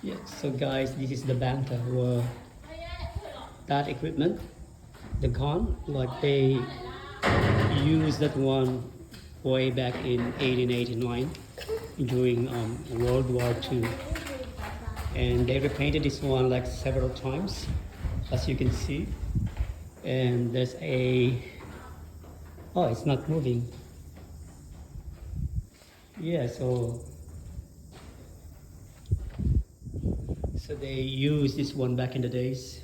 Yeah, so guys, this is the Banta, where that equipment, the gun, like they used that one way back in 1889 during World War II. And they repainted this one like several times, as you can see. And there's a, oh, it's not moving. Yeah, so they used this one back in the days.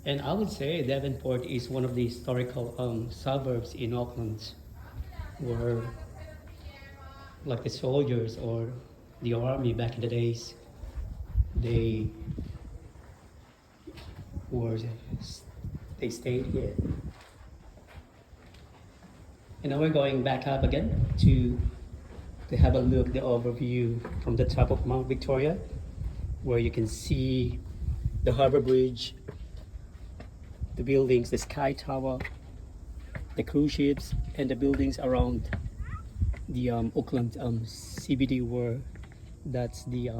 And I would say Devonport is one of the historical suburbs in Auckland where like the soldiers or the army back in the days, they were they stayed here. And now we're going back up again to have a look the overview from the top of Mount Victoria, where you can see the harbor bridge, the buildings, the sky tower, the cruise ships, and the buildings around the Auckland CBD, where that's the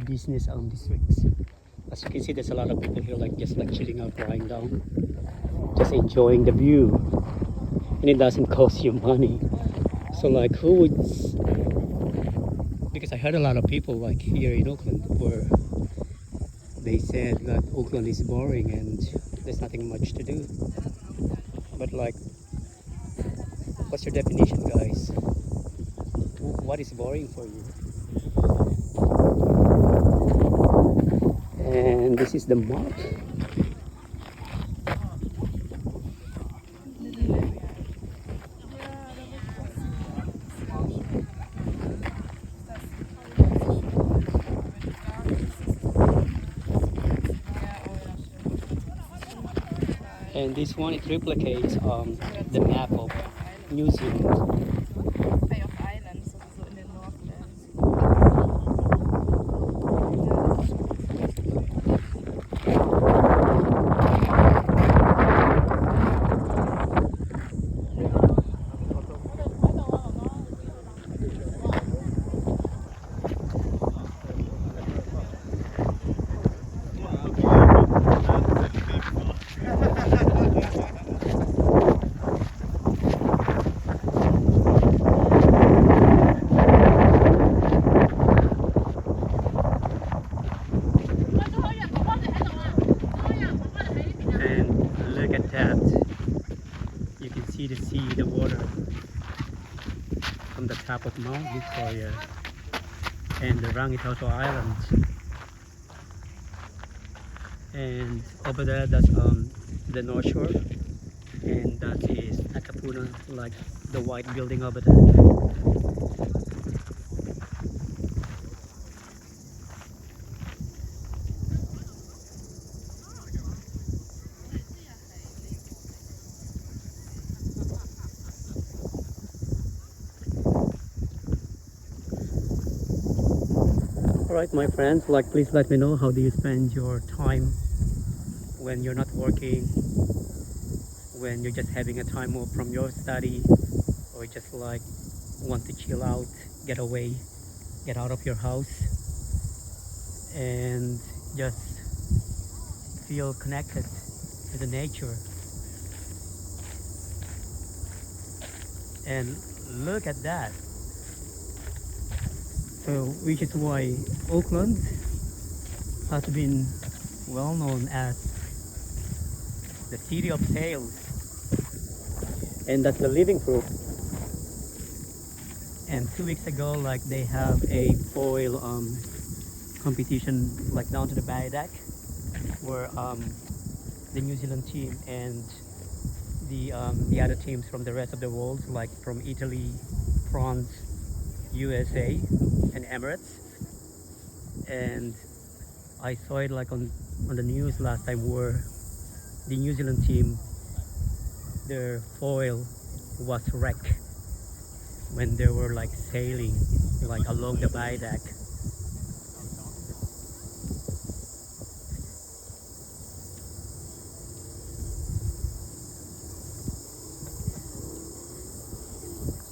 business districts. As you can see, there's a lot of people here, like just like chilling out, lying down, just enjoying the view, and it doesn't cost you money. So like, who would? Because I heard a lot of people like here in Auckland where they said that Auckland is boring and there's nothing much to do. But like, what's your definition, guys? What is boring for you? And this is the map. And this one, it replicates the map of New Zealand. Bay of Islands, so in den Northlands. And look at that. You can see the water from the top of Mount Victoria and the Rangitoto Islands. And over there, that's the North Shore, and that is Akapuna, like the white building over there. Alright, my friends, like please let me know, how do you spend your time when you're not working, when you're just having a time off from your study, or just like want to chill out, get away, get out of your house and just feel connected to the nature. And look at that. So which is why Auckland has been well known as the city of sails, and that's the living proof. And 2 weeks ago, like they have a foil competition like down to the bay deck, where the New Zealand team and the other teams from the rest of the world, like from Italy, France, USA, and Emirates. And I saw it like on the news last time, where the New Zealand team, their foil was wrecked when they were like sailing like along the bay deck.